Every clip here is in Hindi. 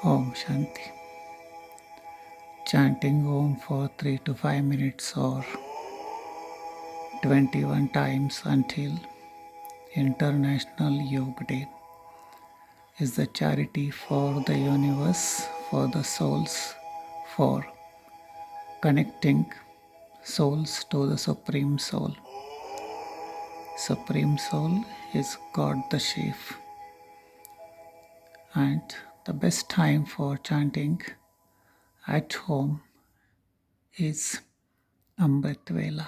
Om Shanti. Chanting Om for 3 to 5 minutes or 21 times until International Yoga Day is the charity for the universe, for the souls, for connecting souls to the Supreme Soul. Supreme Soul is God the Chief, and the best time for chanting at home is Amrit Vela.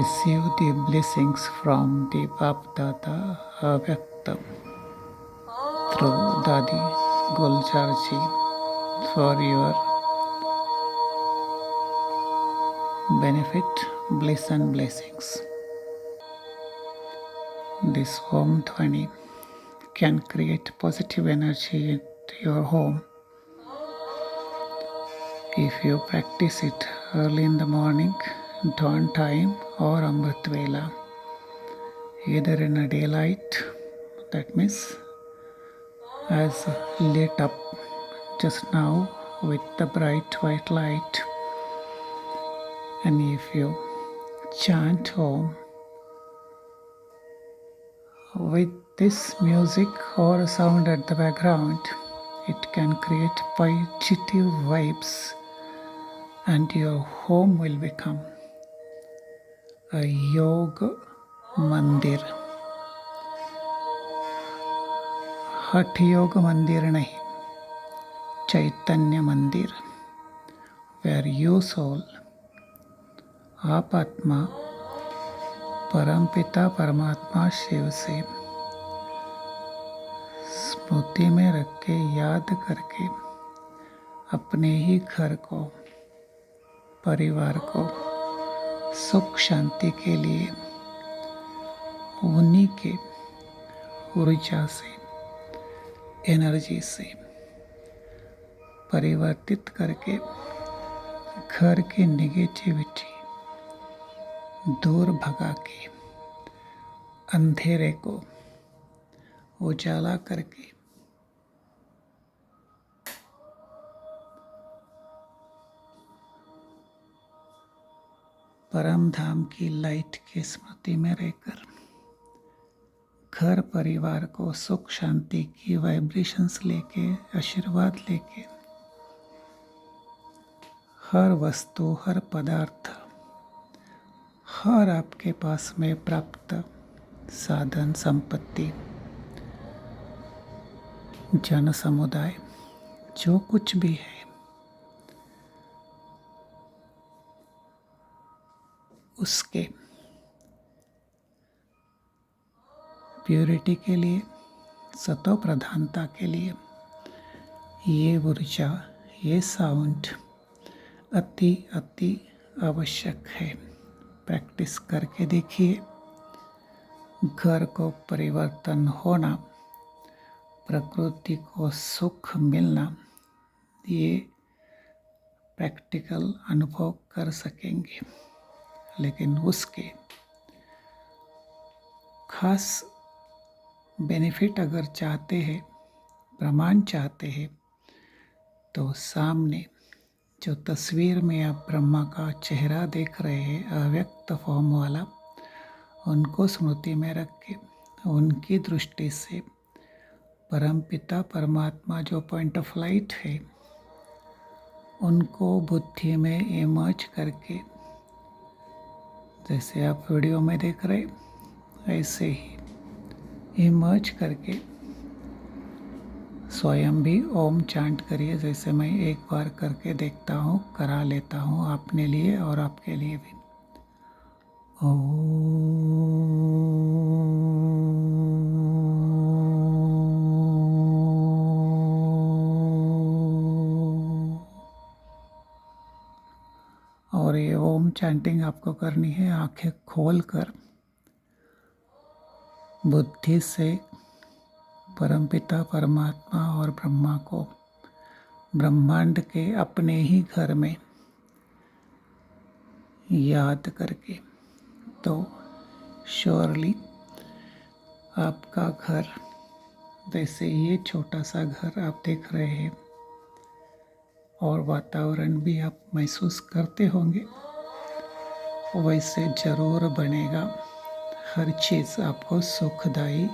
Receive the blessings from the Bapdada Avyaktam through Dadi Guljarji for your benefit, bliss and blessings. This Om Dhvani can create positive energy into your home if you practice it early in the morning, dawn time or Amrit Vela, either in a daylight, that means as lit up just now with the bright white light, and if you chant Om with this music or sound at the background, it can create positive vibes and your home will become a yoga mandir. हठ योग मंदिर नहीं, चैतन्य मंदिर, where you soul, आप आत्मा परमपिता परमात्मा शिव से स्मृति में रख के याद करके अपने ही घर को, परिवार को सुख शांति के लिए उन्हीं के ऊर्जा से, एनर्जी से परिवर्तित करके घर की निगेटिविटी दूर भगा के अंधेरे को उजाला करके परम धाम की लाइट की स्मृति में रहकर घर परिवार को सुख शांति की वाइब्रेशंस लेके, आशीर्वाद लेके, हर वस्तु, हर पदार्थ, हर आपके पास में प्राप्त साधन संपत्ति, जन समुदाय, जो कुछ भी है, उसके प्योरिटी के लिए, सतो प्रधानता के लिए ये ऊर्जा, ये साउंड अति अति आवश्यक है। प्रैक्टिस करके देखिए, घर को परिवर्तन होना, प्रकृति को सुख मिलना, ये प्रैक्टिकल अनुभव कर सकेंगे। लेकिन उसके खास बेनिफिट अगर चाहते हैं, प्रमाण चाहते हैं, तो सामने जो तस्वीर में आप ब्रह्मा का चेहरा देख रहे हैं अव्यक्त फॉर्म वाला, उनको स्मृति में रख के उनकी दृष्टि से परमपिता परमात्मा जो पॉइंट ऑफ लाइट है, उनको बुद्धि में इमर्ज करके, जैसे आप वीडियो में देख रहे ऐसे ही इमर्ज करके स्वयं भी ओम चांट करिए। जैसे मैं एक बार करके देखता हूँ, करा लेता हूँ अपने लिए और आपके लिए भी। और ये ओम चैंटिंग आपको करनी है आंखें खोलकर, बुद्धि से परमपिता परमात्मा और ब्रह्मा को ब्रह्मांड के अपने ही घर में याद करके, तो श्योरली आपका घर, जैसे ये छोटा सा घर आप देख रहे हैं और वातावरण भी आप महसूस करते होंगे, वैसे जरूर बनेगा। हर चीज़ आपको सुखदायी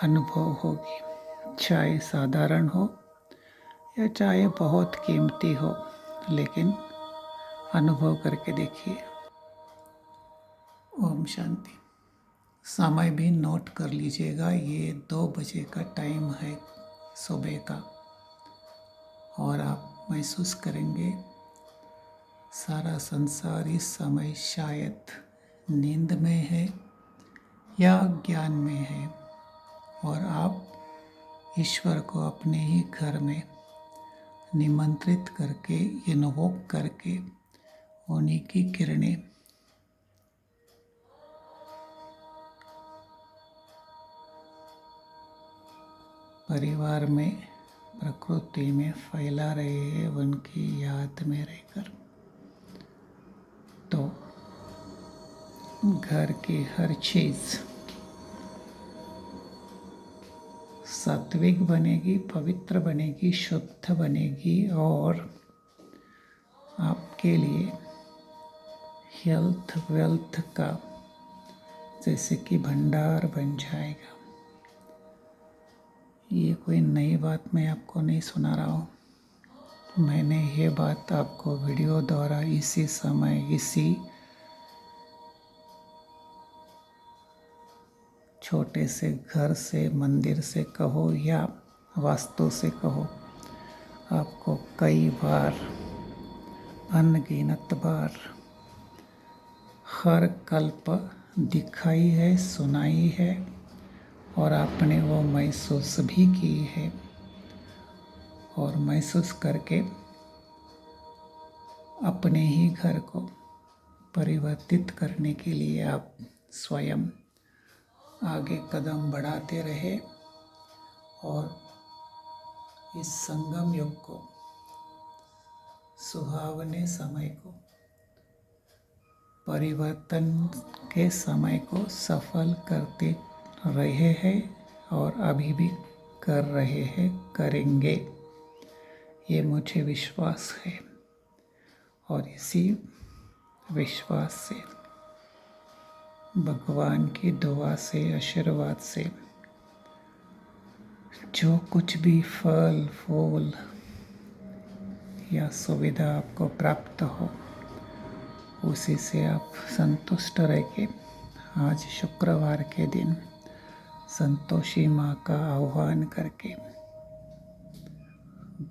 अनुभव होगी, चाहे साधारण हो या चाहे बहुत कीमती हो, लेकिन अनुभव करके देखिए। ओम शांति। समय भी नोट कर लीजिएगा, ये 2 बजे का टाइम है सुबह का, और आप महसूस करेंगे सारा संसार इस समय शायद नींद में है या ज्ञान में है, और आप ईश्वर को अपने ही घर में निमंत्रित करके, इन्वोक करके उन्हीं की किरणें परिवार में, प्रकृति में फैला रहे हैं, उनकी याद में रहकर। तो घर की हर चीज़ सात्विक बनेगी, पवित्र बनेगी, शुद्ध बनेगी, और आपके लिए हेल्थ वेल्थ का जैसे कि भंडार बन जाएगा। ये कोई नई बात मैं आपको नहीं सुना रहा हूँ, मैंने ये बात आपको वीडियो द्वारा इसी समय, इसी छोटे से घर से, मंदिर से कहो या वास्तु से कहो, आपको कई बार, अनगिनत बार, हर कल्प दिखाई है, सुनाई है, और आपने वो महसूस भी की है। और महसूस करके अपने ही घर को परिवर्तित करने के लिए आप स्वयं आगे कदम बढ़ाते रहे, और इस संगम युग को, सुहावने समय को, परिवर्तन के समय को सफल करते रहे हैं, और अभी भी कर रहे हैं, करेंगे, ये मुझे विश्वास है। और इसी विश्वास से, भगवान की दुआ से, आशीर्वाद से, जो कुछ भी फल फूल या सुविधा आपको प्राप्त हो, उसी से आप संतुष्ट रह के, आज शुक्रवार के दिन संतोषी माँ का आह्वान करके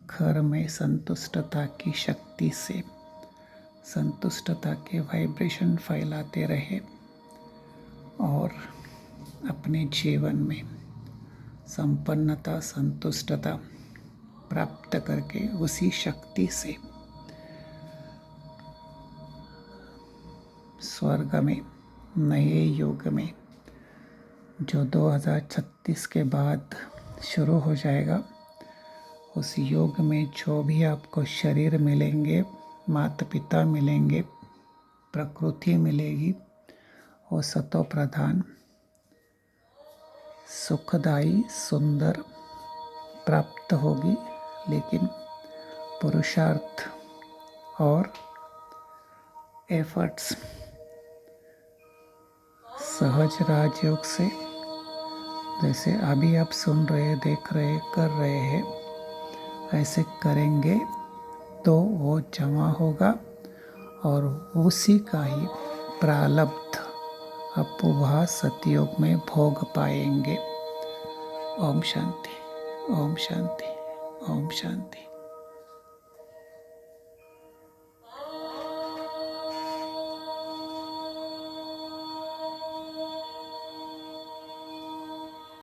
घर में संतुष्टता की शक्ति से संतुष्टता के वाइब्रेशन फैलाते रहे, और अपने जीवन में संपन्नता, संतुष्टता प्राप्त करके उसी शक्ति से स्वर्ग में, नए युग में, जो 2036 के बाद शुरू हो जाएगा, उस योग में जो भी आपको शरीर मिलेंगे, माता पिता मिलेंगे, प्रकृति मिलेगी, वो सतो प्रधान, सुखदायी, सुंदर प्राप्त होगी, लेकिन पुरुषार्थ और एफर्ट्स सहज राजयोग से, जैसे अभी आप सुन रहे, देख रहे, कर रहे हैं, ऐसे करेंगे तो वो जमा होगा और उसी का ही प्रारब्ध आप वह सतयुग में भोग पाएंगे। ओम शांति, ओम शांति, ओम शांति।